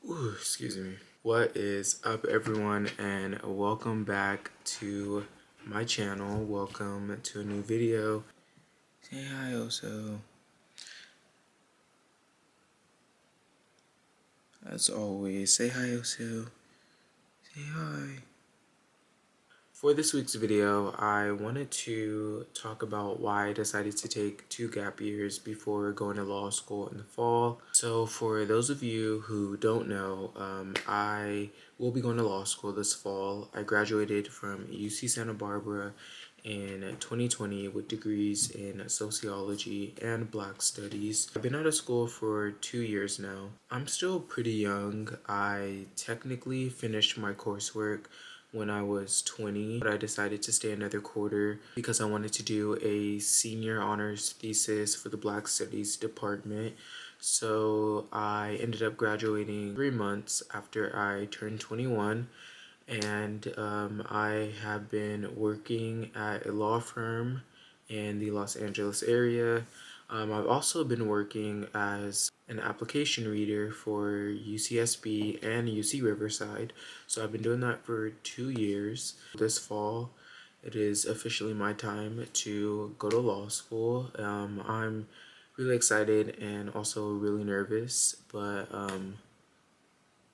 Ooh, excuse me. What is up, everyone, and welcome back to my channel. Welcome to a new video. Say hi, Oso. As always, say hi, Oso. Say hi. For this week's video, I wanted to talk about why I decided to take 2 gap years before going to law school in the fall. So for those of you who don't know, I will be going to law school this fall. I graduated from UC Santa Barbara in 2020 with degrees in sociology and Black studies. I've been out of school for 2 years now. I'm still pretty young. I technically finished my coursework when I was 20, but I decided to stay another quarter because I wanted to do a senior honors thesis for the Black Studies department. So I ended up graduating 3 months after I turned 21, and I have been working at a law firm in the Los Angeles area. I've also been working as an application reader for UCSB and UC Riverside. So I've been doing that for 2 years. This fall, it is officially my time to go to law school. I'm really excited and also really nervous, but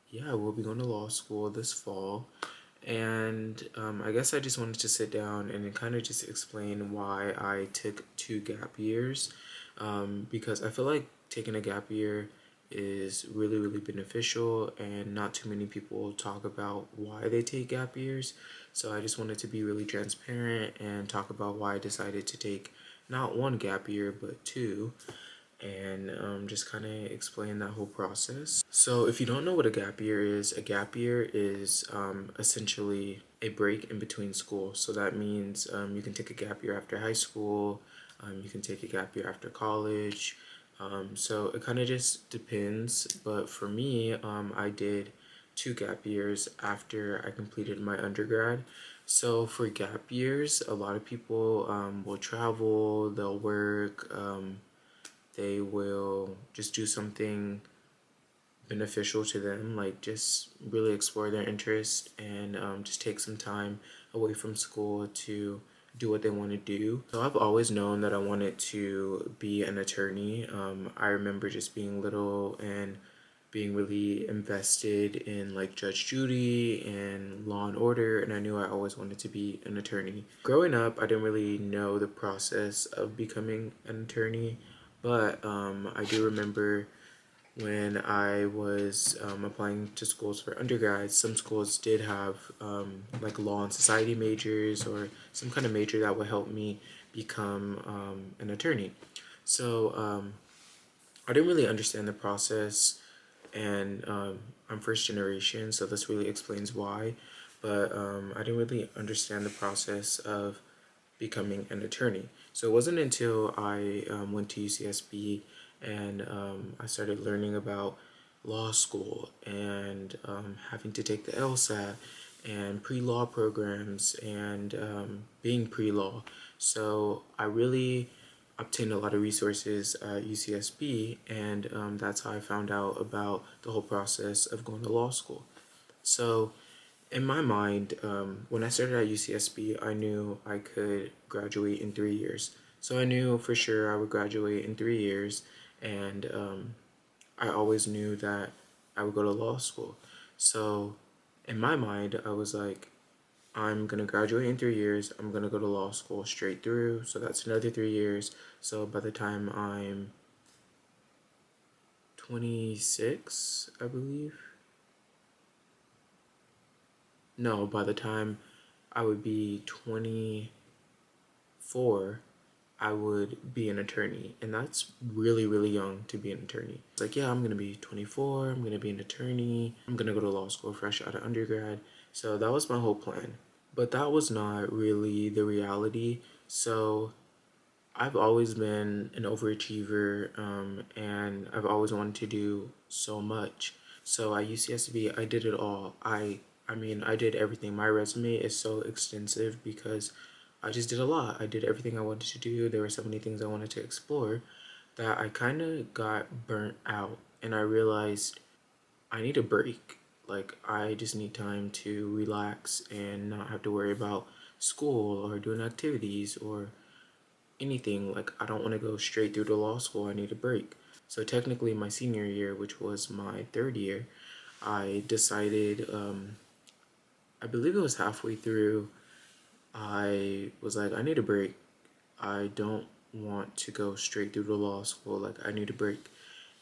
yeah, I will be going to law school this fall. And I guess I just wanted to sit down and kind of just explain why I took 2 gap years, because I feel like taking a gap year is really, really beneficial, and not too many people talk about why they take gap years. So I just wanted to be really transparent and talk about why I decided to take not one gap year, but two, and just kind of explain that whole process. So if you don't know what a gap year is essentially a break in between school. So that means you can take a gap year after high school, you can take a gap year after college. So it kind of just depends. But for me, I did 2 gap years after I completed my undergrad. So for gap years, a lot of people will travel, they'll work, they will just do something beneficial to them, like just really explore their interest, and just take some time away from school to do what they want to do. So I've always known that I wanted to be an attorney. I remember just being little and being really invested in like Judge Judy and Law and Order, and I knew I always wanted to be an attorney. Growing up, I didn't really know the process of becoming an attorney, but I do remember when I was applying to schools for undergrads, some schools did have like law and society majors or some kind of major that would help me become an attorney. So I didn't really understand the process, and I'm first generation, so this really explains why. But I didn't really understand the process of becoming an attorney. So it wasn't until I went to UCSB and I started learning about law school and having to take the LSAT and pre-law programs and being pre-law. So I really obtained a lot of resources at UCSB, and that's how I found out about the whole process of going to law school. So in my mind, when I started at UCSB, I knew I could graduate in 3 years. So I knew for sure I would graduate in 3 years, and I always knew that I would go to law school. So in my mind, I was like, I'm gonna graduate in 3 years. I'm gonna go to law school straight through. So that's another 3 years. So by the time I'm 26, I believe. No, by the time I would be 24, I would be an attorney. And that's really, really young to be an attorney. It's like, yeah, I'm gonna be 24, I'm gonna be an attorney, I'm gonna go to law school fresh out of undergrad. So that was my whole plan. But that was not really the reality. So I've always been an overachiever, and I've always wanted to do so much. So at UCSB, I did it all. I mean, I did everything. My resume is so extensive because I just did a lot. I did everything I wanted to do. There were so many things I wanted to explore that I kind of got burnt out, and I realized I need a break. Like, I just need time to relax and not have to worry about school or doing activities or anything. Like, I don't want to go straight through to law school. I need a break. So technically my senior year, which was my third year, I decided, I believe it was halfway through, I was like, I need a break. I don't want to go straight through to law school. Like, I need a break.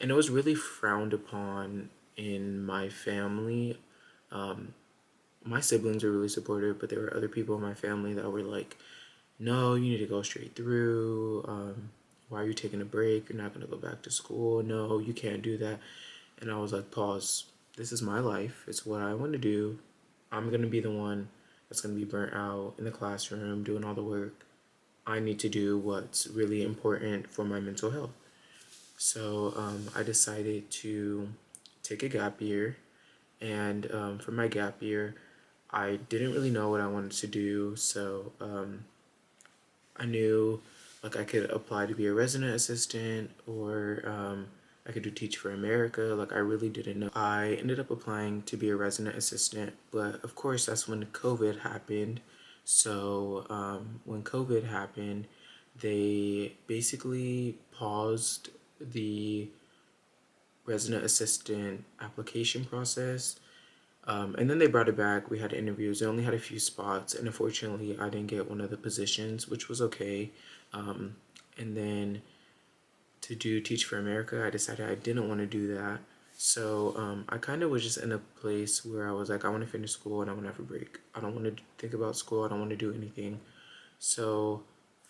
And it was really frowned upon in my family. My siblings were really supportive, but there were other people in my family that were like, no, you need to go straight through. Why are you taking a break? You're not going to go back to school. No, you can't do that. And I was like, pause. This is my life. It's what I want to do. I'm going to be the one that's going to be burnt out in the classroom doing all the work. I need to do what's really important for my mental health. So I decided to take a gap year. And for my gap year, I didn't really know what I wanted to do. So I knew like I could apply to be a resident assistant, or I could do Teach for America. Like, I really didn't know. I ended up applying to be a resident assistant, but of course that's when COVID happened. So when COVID happened, they basically paused the resident assistant application process. And then they brought it back. We had interviews. They only had a few spots, and unfortunately, I didn't get one of the positions, which was okay. And then to do Teach for America, I decided I didn't want to do that. So I kind of was just in a place where I was like, I want to finish school and I want to have a break. I don't want to think about school. I don't want to do anything. So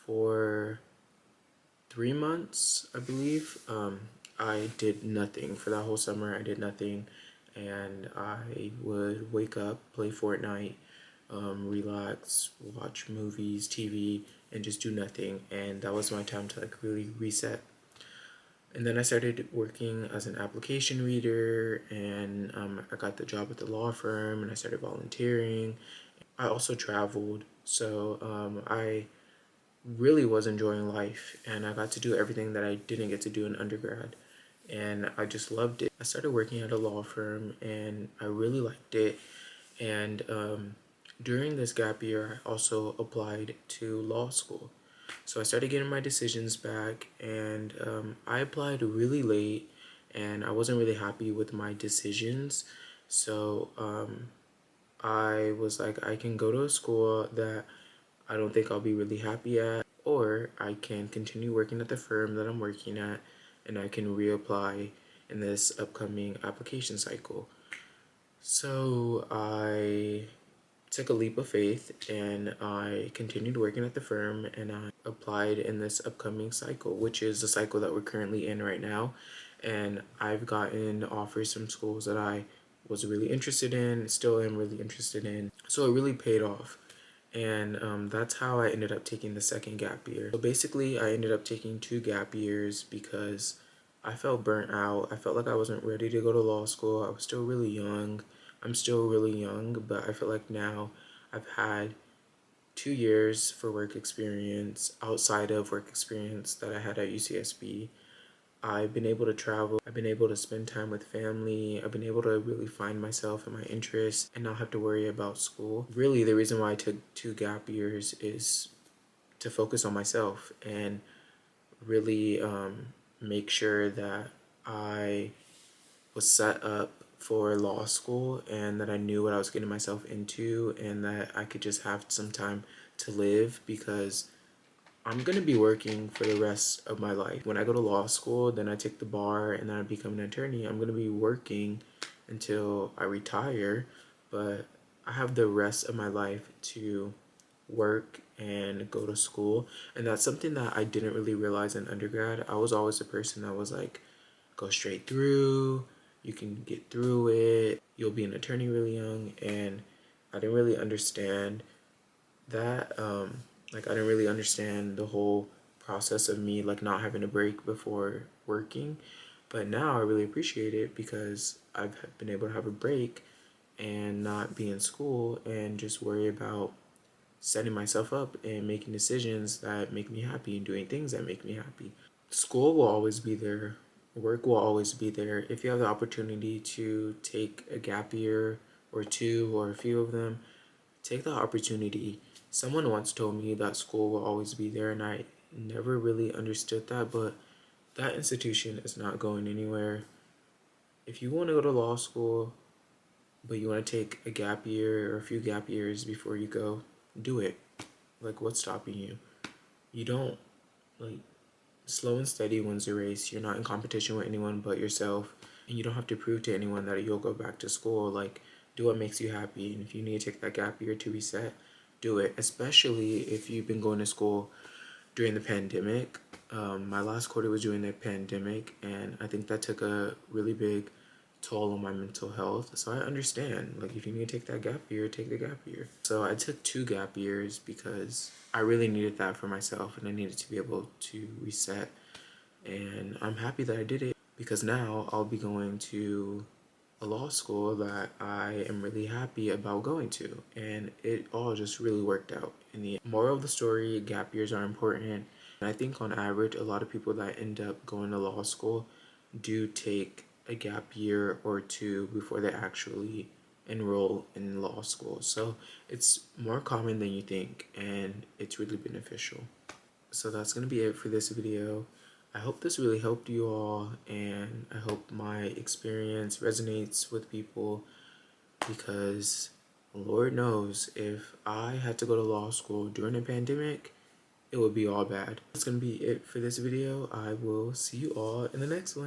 for 3 months, I believe, I did nothing. For that whole summer, I did nothing. And I would wake up, play Fortnite, relax, watch movies, TV, and just do nothing. And that was my time to like really reset. And then I started working as an application reader, and I got the job at the law firm, and I started volunteering. I also traveled, so I really was enjoying life, and I got to do everything that I didn't get to do in undergrad, and I just loved it. I started working at a law firm, and I really liked it. And during this gap year, I also applied to law school. So I started getting my decisions back, and I applied really late, and I wasn't really happy with my decisions. So I was like, I can go to a school that I don't think I'll be really happy at, or I can continue working at the firm that I'm working at, and I can reapply in this upcoming application cycle. So I took a leap of faith, and I continued working at the firm, and I applied in this upcoming cycle, which is the cycle that we're currently in right now. And I've gotten offers from schools that I was really interested in, still am really interested in. So it really paid off. And that's how I ended up taking the second gap year. So basically, I ended up taking 2 gap years because I felt burnt out. I felt like I wasn't ready to go to law school. I was still really young. I'm still really young, but I feel like now I've had 2 years for work experience outside of work experience that I had at UCSB. I've been able to travel. I've been able to spend time with family. I've been able to really find myself and my interests and not have to worry about school. Really, the reason why I took 2 gap years is to focus on myself and really make sure that I was set up for law school, and that I knew what I was getting myself into, and that I could just have some time to live, because I'm gonna be working for the rest of my life. When I go to law school, then I take the bar, and then I become an attorney. I'm gonna be working until I retire, but I have the rest of my life to work and go to school. And that's something that I didn't really realize in undergrad. I was always the person that was like, go straight through, you can get through it, you'll be an attorney really young. And I didn't really understand that. Like, I didn't really understand the whole process of me like not having a break before working. But now I really appreciate it, because I've been able to have a break and not be in school and just worry about setting myself up and making decisions that make me happy and doing things that make me happy. School will always be there. work will always be there. If you have the opportunity to take a gap year or two or a few of them, take the opportunity. Someone once told me that school will always be there, and I never really understood that, but that institution is not going anywhere. If you want to go to law school, but you want to take a gap year or a few gap years before you go, do it. Like, what's stopping you? You don't, like, slow and steady wins the race. You're not in competition with anyone but yourself, and you don't have to prove to anyone that you'll go back to school. Like, do what makes you happy, and if you need to take that gap year to reset, do it. Especially if you've been going to school during the pandemic. My last quarter was during the pandemic, and I think that took a really big toll on my mental health. So I understand, like, if you need to take that gap year, take the gap year. So I took 2 gap years because I really needed that for myself, and I needed to be able to reset. And I'm happy that I did it because now I'll be going to a law school that I am really happy about going to, and it all just really worked out in the end. Moral of the story, gap years are important. And I think on average, a lot of people that end up going to law school do take a gap year or two before they actually enroll in law school. So it's more common than you think, and it's really beneficial. So that's going to be it for this video. I hope this really helped you all, and I hope my experience resonates with people, because Lord knows if I had to go to law school during a pandemic, it would be all bad. That's going to be it for this video. I will see you all in the next one.